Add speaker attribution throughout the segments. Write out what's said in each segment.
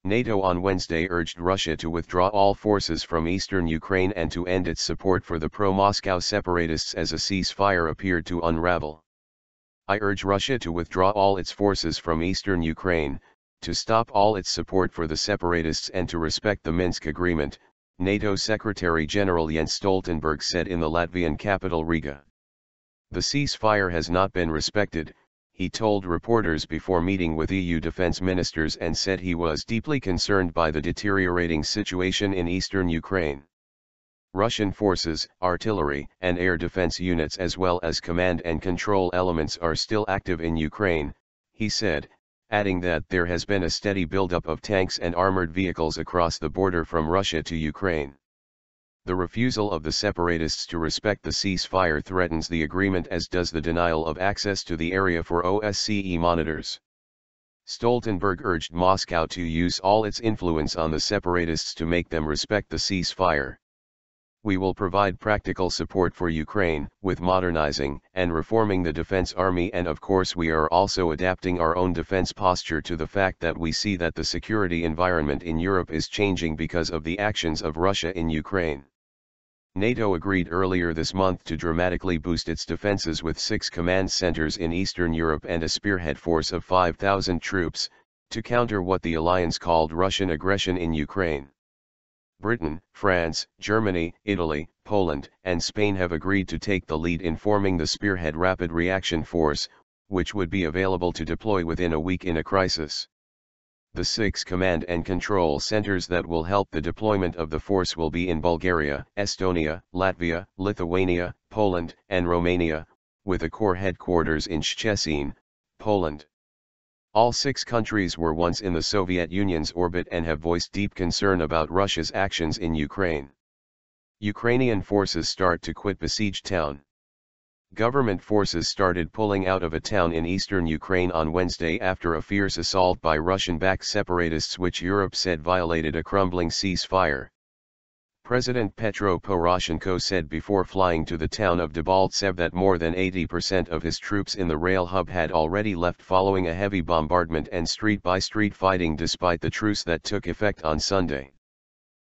Speaker 1: NATO on Wednesday urged Russia to withdraw all forces from eastern Ukraine and to end its support for the pro-Moscow separatists as a ceasefire appeared to unravel. I urge Russia to withdraw all its forces from eastern Ukraine, to stop all its support for the separatists and to respect the Minsk agreement, NATO Secretary-General Jens Stoltenberg said in the Latvian capital Riga. The ceasefire has not been respected, he told reporters before meeting with EU defense ministers, and said he was deeply concerned by the deteriorating situation in eastern Ukraine. Russian forces, artillery, and air defense units as well as command and control elements are still active in Ukraine, he said, adding that there has been a steady buildup of tanks and armored vehicles across the border from Russia to Ukraine. The refusal of the separatists to respect the ceasefire threatens the agreement, as does the denial of access to the area for OSCE monitors. Stoltenberg urged Moscow to use all its influence on the separatists to make them respect the ceasefire. We will provide practical support for Ukraine, with modernizing and reforming the defense army, and of course we are also adapting our own defense posture to the fact that we see that the security environment in Europe is changing because of the actions of Russia in Ukraine. NATO agreed earlier this month to dramatically boost its defenses with 6 command centers in Eastern Europe and a spearhead force of 5,000 troops, to counter what the alliance called Russian aggression in Ukraine. Britain, France, Germany, Italy, Poland, and Spain have agreed to take the lead in forming the Spearhead Rapid Reaction Force, which would be available to deploy within a week in a crisis. The 6 command and control centers that will help the deployment of the force will be in Bulgaria, Estonia, Latvia, Lithuania, Poland, and Romania, with a core headquarters in Szczecin, Poland. All 6 countries were once in the Soviet Union's orbit and have voiced deep concern about Russia's actions in Ukraine. Ukrainian forces start to quit besieged town. Government forces started pulling out of a town in eastern Ukraine on Wednesday after a fierce assault by Russian-backed separatists, which Europe said violated a crumbling ceasefire. President Petro Poroshenko said before flying to the town of Debaltsev that more than 80% of his troops in the rail hub had already left following a heavy bombardment and street-by-street fighting despite the truce that took effect on Sunday.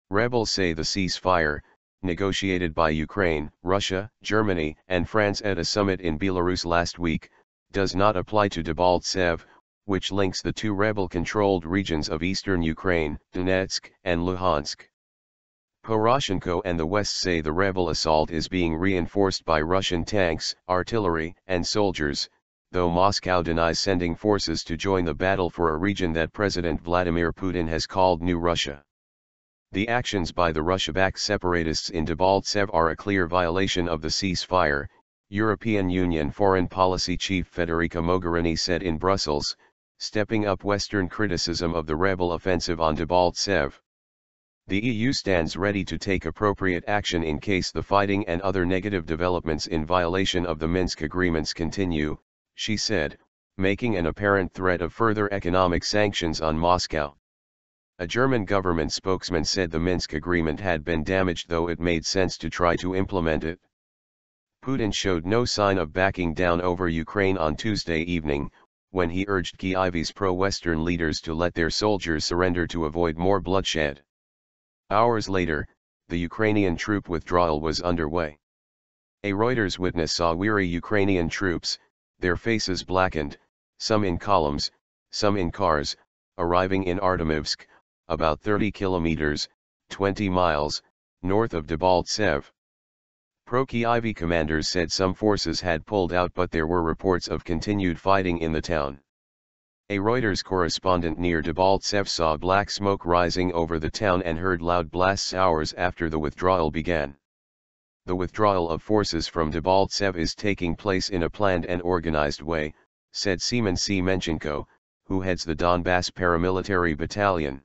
Speaker 1: Rebels say the ceasefire, negotiated by Ukraine, Russia, Germany, and France at a summit in Belarus last week, does not apply to Debaltsev, which links the 2 rebel-controlled regions of eastern Ukraine, Donetsk and Luhansk. Poroshenko and the West say the rebel assault is being reinforced by Russian tanks, artillery, and soldiers, though Moscow denies sending forces to join the battle for a region that President Vladimir Putin has called New Russia. The actions by the Russia-backed separatists in Debaltsev are a clear violation of the ceasefire, European Union Foreign Policy Chief Federica Mogherini said in Brussels, stepping up Western criticism of the rebel offensive on Debaltsev. The EU stands ready to take appropriate action in case the fighting and other negative developments in violation of the Minsk agreements continue, she said, making an apparent threat of further economic sanctions on Moscow. A German government spokesman said the Minsk agreement had been damaged, though it made sense to try to implement it. Putin showed no sign of backing down over Ukraine on Tuesday evening, when he urged Kyiv's pro-Western leaders to let their soldiers surrender to avoid more bloodshed. Hours later, the Ukrainian troop withdrawal was underway. A Reuters witness saw weary Ukrainian troops, their faces blackened, some in columns, some in cars, arriving in Artemivsk, about 30 kilometers, 20 miles, north of Debaltsev. Pro-Kyiv commanders said some forces had pulled out, but there were reports of continued fighting in the town. A Reuters correspondent near Debaltsev saw black smoke rising over the town and heard loud blasts hours after the withdrawal began. The withdrawal of forces from Debaltsev is taking place in a planned and organized way, said Seaman Semenchenko, who heads the Donbass paramilitary battalion.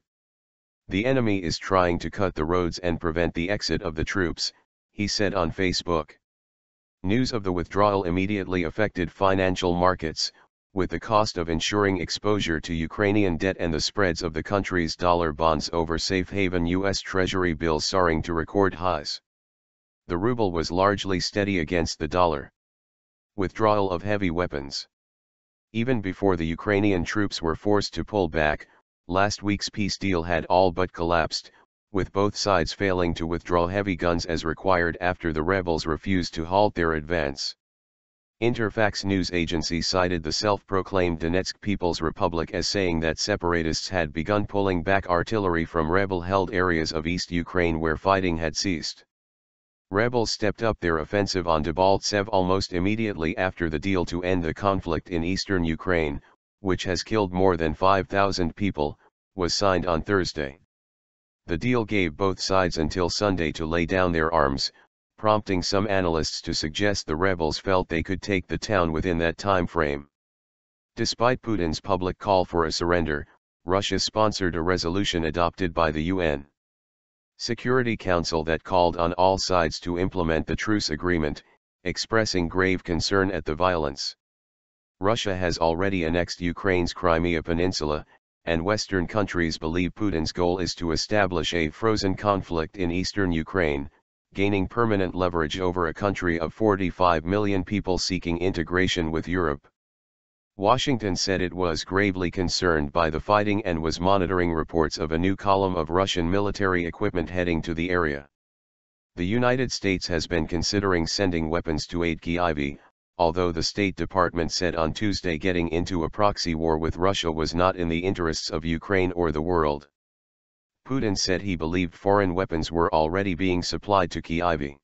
Speaker 1: The enemy is trying to cut the roads and prevent the exit of the troops, he said on Facebook. News of the withdrawal immediately affected financial markets, with the cost of ensuring exposure to Ukrainian debt and the spreads of the country's dollar bonds over safe haven U.S. Treasury bills soaring to record highs. The ruble was largely steady against the dollar. Withdrawal of heavy weapons. Even before the Ukrainian troops were forced to pull back, Last week's peace deal had all but collapsed, with both sides failing to withdraw heavy guns as required after the rebels refused to halt their advance. Interfax news agency cited the self-proclaimed Donetsk People's Republic as saying that separatists had begun pulling back artillery from rebel-held areas of East Ukraine where fighting had ceased. Rebels stepped up their offensive on Debaltsev almost immediately after the deal to end the conflict in eastern Ukraine, which has killed more than 5,000 people, was signed on Thursday. The deal gave both sides until Sunday to lay down their arms, prompting some analysts to suggest the rebels felt they could take the town within that time frame. Despite Putin's public call for a surrender, Russia sponsored a resolution adopted by the UN Security Council that called on all sides to implement the truce agreement, expressing grave concern at the violence. Russia has already annexed Ukraine's Crimea Peninsula, and Western countries believe Putin's goal is to establish a frozen conflict in eastern Ukraine, gaining permanent leverage over a country of 45 million people seeking integration with Europe. Washington said it was gravely concerned by the fighting and was monitoring reports of a new column of Russian military equipment heading to the area. The United States has been considering sending weapons to aid Kyiv, although the State Department said on Tuesday getting into a proxy war with Russia was not in the interests of Ukraine or the world. Putin said he believed foreign weapons were already being supplied to Kyiv.